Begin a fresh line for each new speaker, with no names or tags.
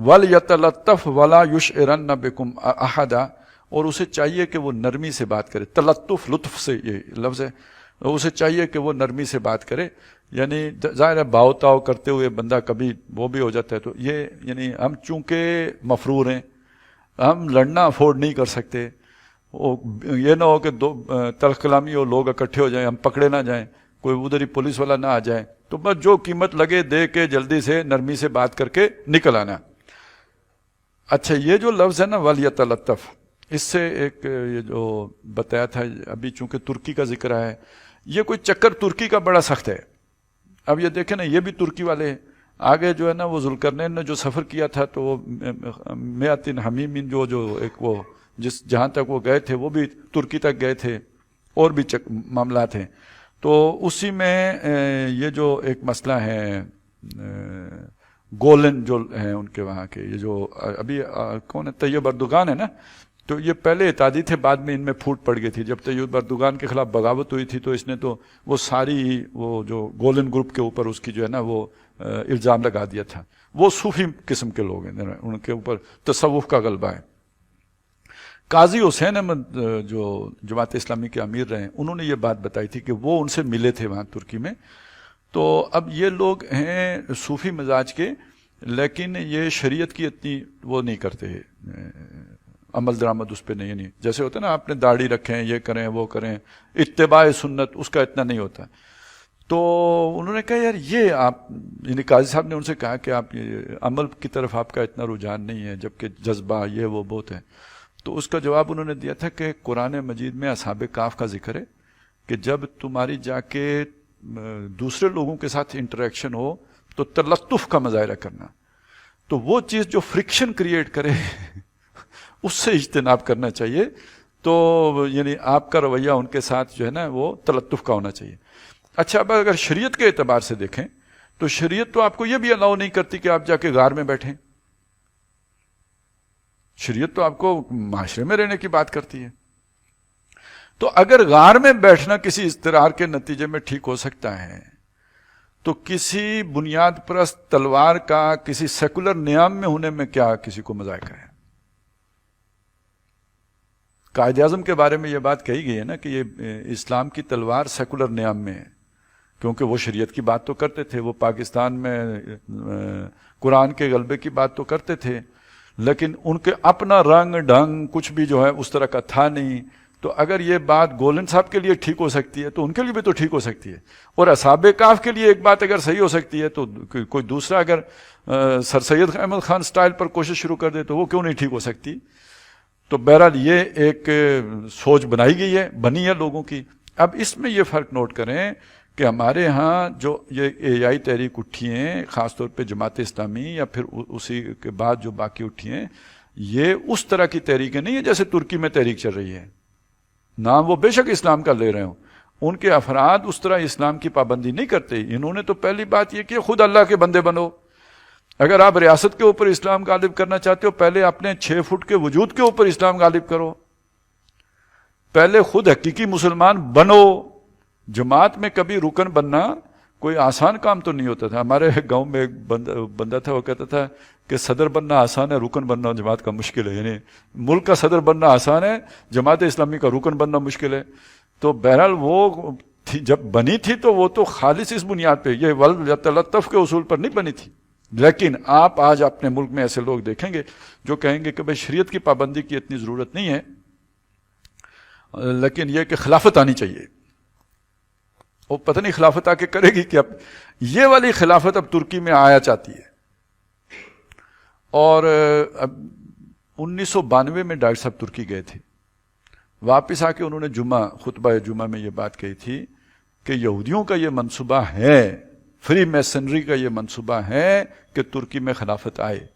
وَلْيَتَلَطَّفْ وَلَا يُشْعِرَنَّ بِكُمْ أَحَدًا، اور اسے چاہیے کہ وہ نرمی سے بات کرے. تلطف لطف سے یہ لفظ ہے. اسے چاہیے کہ وہ نرمی سے بات کرے. یعنی ظاہر ہے باؤ تاؤ کرتے ہوئے بندہ کبھی وہ بھی ہو جاتا ہے. تو یہ یعنی ہم چونکہ مفرور ہیں، ہم لڑنا افورڈ نہیں کر سکتے. یہ نہ ہو کہ دو تلخ کلامی ہو، لوگ اکٹھے ہو جائیں، ہم پکڑے نہ جائیں، کوئی ادھر ہی پولیس والا نہ آ جائے. تو بس جو قیمت لگے دے کے جلدی سے نرمی سے بات کر کے نکل آنا. اچھا یہ جو لفظ ہے نا وَلْيَتَلَطَّفْ، اس سے ایک یہ جو بتایا تھا ابھی، چونکہ ترکی کا ذکر ہے، یہ کوئی چکر ترکی کا بڑا سخت ہے. اب یہ دیکھیں نا، یہ بھی ترکی والے ہیں. آگے جو ہے نا وہ ذوالقرنین نے جو سفر کیا تھا تو وہ میاتن حمیمین جو ایک وہ جہاں تک وہ گئے تھے وہ بھی ترکی تک گئے تھے، اور بھی معاملات ہیں. تو اسی میں یہ جو ایک مسئلہ ہے گولن جو ہیں ان کے وہاں کے، یہ جو ابھی کون ہے، طیب اردوغان ہے نا، تو یہ پہلے اتحادی تھے، بعد میں ان میں پھوٹ پڑ گئی تھی. جب طیب اردوغان کے خلاف بغاوت ہوئی تھی تو اس نے تو وہ ساری وہ جو گولن گروپ کے اوپر اس کی جو ہے نا وہ الزام لگا دیا تھا. وہ صوفی قسم کے لوگ ہیں، ان کے اوپر تصوف کا غلبہ ہے. قاضی حسین احمد جو جماعت اسلامی کے امیر رہے، انہوں نے یہ بات بتائی تھی کہ وہ ان سے ملے تھے وہاں ترکی میں. تو اب یہ لوگ ہیں صوفی مزاج کے، لیکن یہ شریعت کی اتنی وہ نہیں کرتے، عمل درآمد اس پہ نہیں جیسے ہوتا ہے نا، آپ نے داڑھی رکھیں، یہ کریں وہ کریں، اتباع سنت اس کا اتنا نہیں ہوتا. تو انہوں نے کہا یار یہ آپ، یعنی قاضی صاحب نے ان سے کہا کہ آپ یہ عمل کی طرف آپ کا اتنا رجحان نہیں ہے، جبکہ جذبہ یہ وہ بہت ہے. تو اس کا جواب انہوں نے دیا تھا کہ قرآن مجید میں اصحاب کہف کا ذکر ہے کہ جب تمہاری جا کے دوسرے لوگوں کے ساتھ انٹریکشن ہو تو تلطف کا مظاہرہ کرنا، تو وہ چیز جو فرکشن کریٹ کرے اس سے اجتناب کرنا چاہیے. تو یعنی آپ کا رویہ ان کے ساتھ جو ہے نا وہ تلطف کا ہونا چاہیے. اچھا اب اگر شریعت کے اعتبار سے دیکھیں تو شریعت تو آپ کو یہ بھی الاؤ نہیں کرتی کہ آپ جا کے غار میں بیٹھیں. شریعت تو آپ کو معاشرے میں رہنے کی بات کرتی ہے. تو اگر غار میں بیٹھنا کسی اضطرار کے نتیجے میں ٹھیک ہو سکتا ہے تو کسی بنیاد پرست تلوار کا کسی سیکولر نیام میں ہونے میں کیا کسی کو مذائقہ ہے؟ قائد اعظم کے بارے میں یہ بات کہی گئی ہے نا کہ یہ اسلام کی تلوار سیکولر نیام میں ہے، کیونکہ وہ شریعت کی بات تو کرتے تھے، وہ پاکستان میں قرآن کے غلبے کی بات تو کرتے تھے، لیکن ان کے اپنا رنگ ڈھنگ کچھ بھی جو ہے اس طرح کا تھا نہیں. تو اگر یہ بات گولن صاحب کے لیے ٹھیک ہو سکتی ہے تو ان کے لیے بھی تو ٹھیک ہو سکتی ہے. اور اصحاب کہف کے لیے ایک بات اگر صحیح ہو سکتی ہے تو کوئی دوسرا اگر سر سید احمد خان سٹائل پر کوشش شروع کر دے تو وہ کیوں نہیں ٹھیک ہو سکتی؟ تو بہرحال یہ ایک سوچ بنائی گئی ہے، بنی ہے لوگوں کی. اب اس میں یہ فرق نوٹ کریں کہ ہمارے ہاں جو یہ اے آئی تحریک اٹھی ہیں، خاص طور پہ جماعت اسلامی یا پھر اسی کے بعد جو باقی اٹھی ہیں، یہ اس طرح کی تحریکیں نہیں ہیں جیسے ترکی میں تحریک چل رہی ہے. نام وہ بے شک اسلام کا لے رہے ہوں، ان کے افراد اس طرح اسلام کی پابندی نہیں کرتے. انہوں نے تو پہلی بات یہ کہ خود اللہ کے بندے بنو. اگر آپ ریاست کے اوپر اسلام غالب کرنا چاہتے ہو، پہلے اپنے 6 فٹ کے وجود کے اوپر اسلام غالب کرو، پہلے خود حقیقی مسلمان بنو. جماعت میں کبھی رکن بننا کوئی آسان کام تو نہیں ہوتا تھا. ہمارے گاؤں میں ایک بندہ تھا، وہ کہتا تھا کہ صدر بننا آسان ہے، رکن بننا جماعت کا مشکل ہے. یعنی ملک کا صدر بننا آسان ہے، جماعت اسلامی کا رکن بننا مشکل ہے. تو بہرحال وہ جب بنی تھی تو وہ تو خالص اس بنیاد پہ، یہ وَلْيَتَلَطَّفْ کے اصول پر نہیں بنی تھی. لیکن آپ آج اپنے ملک میں ایسے لوگ دیکھیں گے جو کہیں گے کہ بھائی شریعت کی پابندی کی اتنی ضرورت نہیں ہے، لیکن یہ کہ خلافت آنی چاہیے. وہ پتہ نہیں خلافت آ کے کرے گی کہ اب یہ والی خلافت اب ترکی میں آیا چاہتی ہے. اور اب 1992 میں ڈاکٹر صاحب ترکی گئے تھے، واپس آ کے انہوں نے خطبہ جمعہ میں یہ بات کہی تھی کہ یہودیوں کا یہ منصوبہ ہے، فری میسنری کا یہ منصوبہ ہے کہ ترکی میں خلافت آئے.